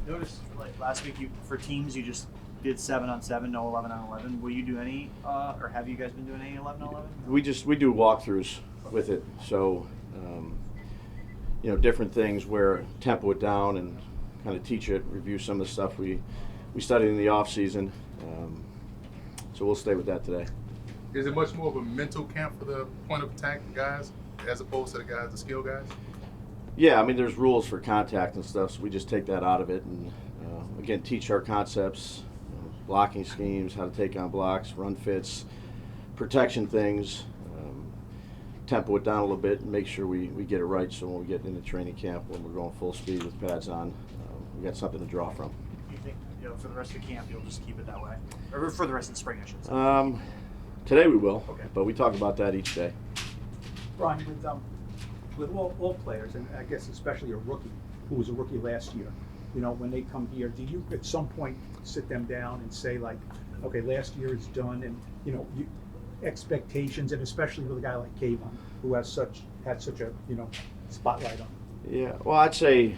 Noticed like last week for teams you just did 7-on-7, no 11-on-11. Will you do any, or have you guys been doing any 11-on-11? We do walkthroughs with it, so different things where tempo it down and kind of teach it, review some of the stuff we studied in the off season. So we'll stay with that today. Is it much more of a mental camp for the point of attack guys as opposed to the skill guys? Yeah, I mean, there's rules for contact and stuff, so we just take that out of it and, again, teach our concepts, blocking schemes, how to take on blocks, run fits, protection things, tempo it down a little bit and make sure we get it right so when we get into training camp, when we're going full speed with pads on, we got something to draw from. Do you think for the rest of the camp you'll just keep it that way? Or for the rest of the spring, I should say? Today we will, okay. But we talk about that each day. Brian, with all players, and I guess especially a rookie who was a rookie last year, when they come here, do you at some point sit them down and say like, okay, last year is done, and expectations, and especially with a guy like Kayvon who had such a spotlight on him? Yeah, well, I'd say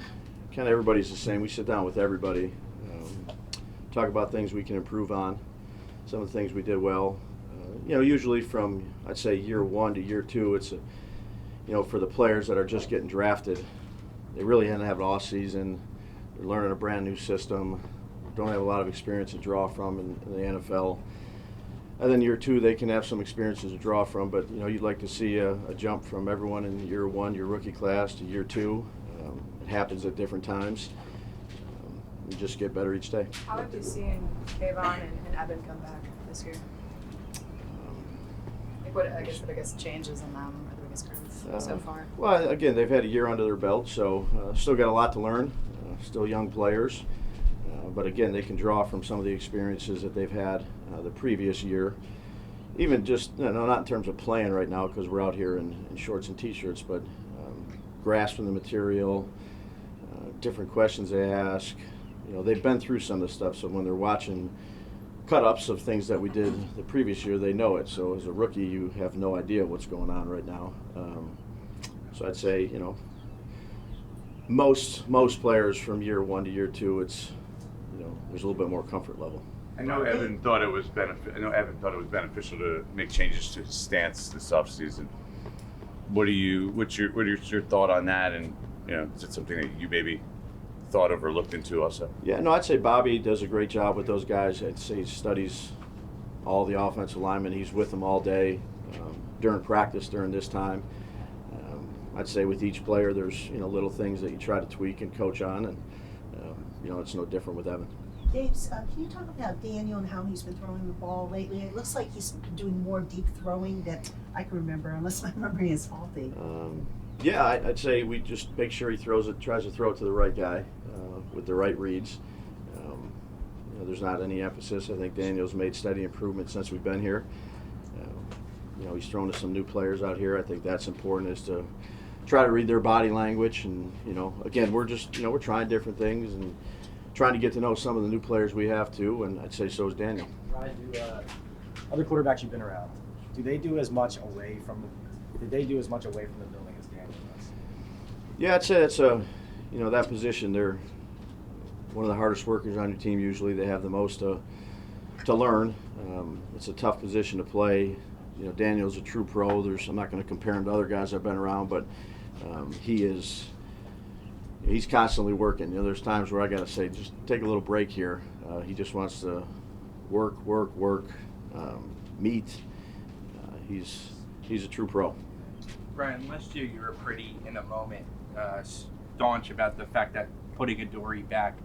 kind of everybody's the same. We sit down with everybody, talk about things we can improve on, some of the things we did well. Usually from, I'd say, year one to year two, it's for the players that are just getting drafted, they really hadn't have an off season. They're learning a brand new system, don't have a lot of experience to draw from in the NFL. And then year two, they can have some experiences to draw from, but you'd like to see a jump from everyone in year one, your rookie class, to year two. It happens at different times. We just get better each day. How have you seen Kayvon and Evan come back this year? What I guess the biggest changes in them, or the biggest growth so far? Well, again, they've had a year under their belt, so still got a lot to learn. Still young players, but again, they can draw from some of the experiences that they've had the previous year. Even just not in terms of playing right now because we're out here in shorts and t-shirts, but grasping the material, different questions they ask. They've been through some of the stuff, so when they're watching cut-ups of things that we did the previous year, they know it. So as a rookie, you have no idea what's going on right now. So I'd say, most players from year one to year two, it's, there's a little bit more comfort level. I know Evan thought it was beneficial to make changes to his stance this offseason. What's your thought on that? And is it something that you maybe thought of or looked into also? Yeah, no, I'd say Bobby does a great job with those guys. I'd say he studies all the offensive linemen. He's with them all day during practice during this time. I'd say with each player there's little things that you try to tweak and coach on, and it's no different with Evan. Dave, can you talk about Daniel and how he's been throwing the ball lately? It looks like he's doing more deep throwing that I can remember, unless my memory is faulty. Yeah, I'd say we just make sure he tries to throw it to the right guy with the right reads. There's not any emphasis. I think Daniel's made steady improvement since we've been here. He's thrown to some new players out here. I think that's important, is to try to read their body language. And, again, we're just, we're trying different things and trying to get to know some of the new players we have too. And I'd say so is Daniel. Ryan, do other quarterbacks you've been around, did they do as much away from the building as Daniel does? Yeah, I'd say that's that position. They're one of the hardest workers on your team. Usually, they have the most to learn. It's a tough position to play. Daniel's a true pro. I'm not going to compare him to other guys I've been around, but he's constantly working. there's times where I got to say, just take a little break here. He just wants to work, meet. He's a true pro. Brian, last year you were pretty in the moment, staunch about the fact that putting Adoree back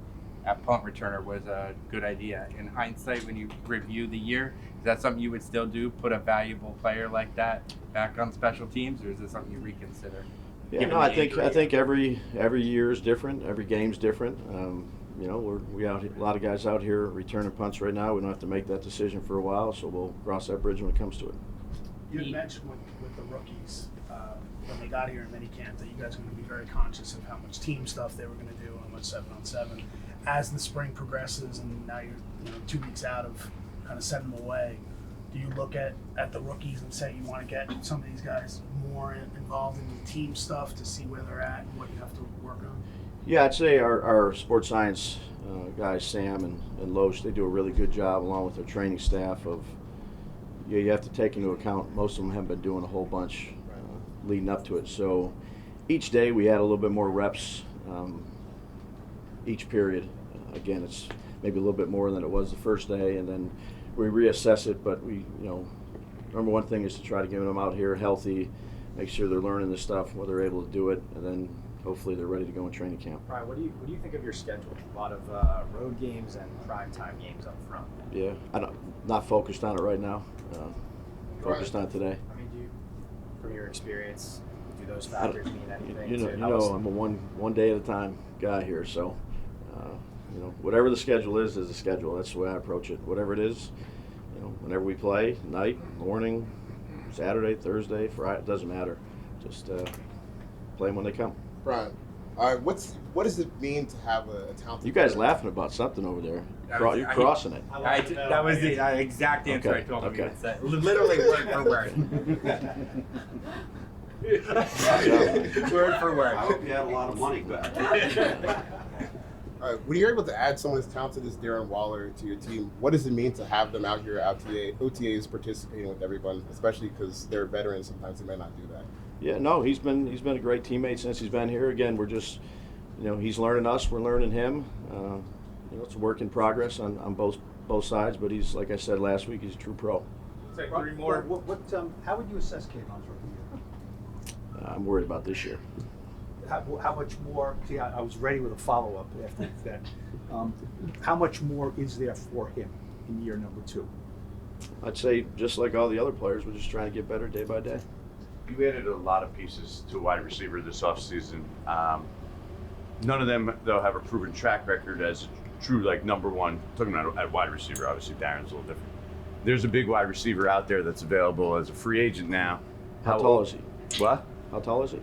at punt returner was a good idea. In hindsight, when you review the year, is that something you would still do, put a valuable player like that back on special teams, or is this something you reconsider? Yeah, no, I think every year is different. Every game's different. We a lot of guys out here returning punts right now. We don't have to make that decision for a while, so we'll cross that bridge when it comes to it. You had mentioned with the rookies when they got here in minicamp that you guys are going to be very conscious of how much team stuff they were going to do and how much 7-on-7. As the spring progresses and now you're 2 weeks out of kind of setting them away, do you look at the rookies and say you want to get some of these guys more involved in the team stuff to see where they're at and what you have to work on? Yeah, I'd say our sports science guys, Sam and Loesch, they do a really good job along with their training staff of, you have to take into account most of them haven't been doing a whole bunch leading up to it. So each day we had a little bit more reps each period. Again, it's maybe a little bit more than it was the first day, and then we reassess it, but we, number one thing is to try to get them out here healthy, make sure they're learning this stuff, whether they're able to do it, and then hopefully they're ready to go in training camp. Brian, what do you think of your schedule? A lot of road games and primetime games up front. Yeah, not focused on it right now. Focused on today. I mean, from your experience, do those factors mean anything? I'm a one day at a time guy here, so whatever the schedule is a schedule. That's the way I approach it. Whatever it is, whenever we play, night, morning, Saturday, Thursday, Friday, it doesn't matter. Just play them when they come. Brian, what does it mean to have a talented? You guys laughing about something over there? You're crossing it. That was the exact answer Okay, I told him. okay. He said, literally word for word. Word for word. I hope you had a lot of money back. When you're able to add someone as talented as Darren Waller to your team, what does it mean to have them out here at OTAs participating with everyone, especially because they're veterans? Sometimes they may not do that. Yeah, no, he's been a great teammate since he's been here. Again, we're just, he's learning us, we're learning him. It's a work in progress on both sides, but he's, like I said last week, he's a true pro. Three more. How would you assess Kayvon's rookie year? I'm worried about this year. How much more? See, I was ready with a follow-up after that. How much more is there for him in year number 2? I'd say just like all the other players, we're just trying to get better day by day. You added a lot of pieces to wide receiver this offseason. None of them, though, have a proven track record as a true, number one. Talking about at wide receiver, obviously Darren's a little different. There's a big wide receiver out there that's available as a free agent now. How tall is he? What? How tall is he?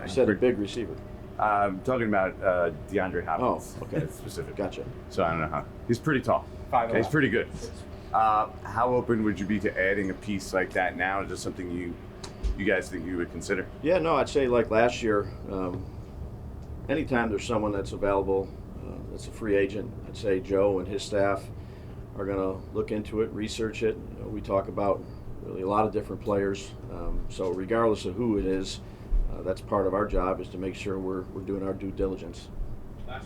I said a big receiver. I'm talking about DeAndre Hopkins. Oh, okay. Specific. Gotcha. So I don't know how. He's pretty tall. 5'11". Okay, he's pretty good. How open would you be to adding a piece like that now? Is this something you guys think you would consider? Yeah, no, I'd say like last year, anytime there's someone that's available, that's a free agent, I'd say Joe and his staff are going to look into it, research it. We talk about really a lot of different players. So regardless of who it is, that's part of our job, is to make sure we're doing our due diligence. Do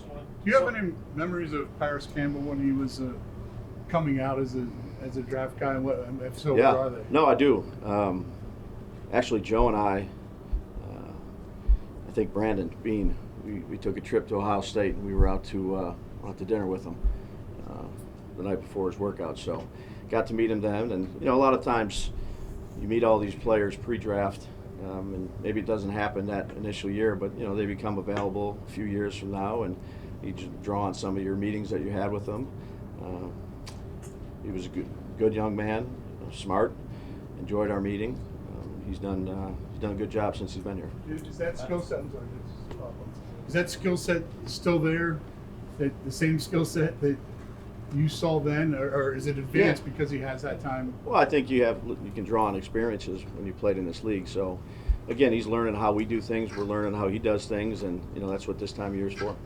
you have any memories of Paris Campbell when he was coming out as a draft guy? And if so, Yeah. what are they? No, I do. Actually, Joe and I think Brandon Bean, we took a trip to Ohio State, and we were out to dinner with him the night before his workout. So got to meet him then, and a lot of times you meet all these players pre-draft, and maybe it doesn't happen that initial year, but they become available a few years from now, and you just draw on some of your meetings that you had with them. He was a good young man, smart, enjoyed our meeting. He's done a good job since he's been here. Is that skill set? Is that skill set still there? That the same skill set that you saw then, or is it advanced because he has that time? Well, I think you can draw on experiences when you played in this league. So, again, he's learning how we do things. We're learning how he does things, and that's what this time of year is for.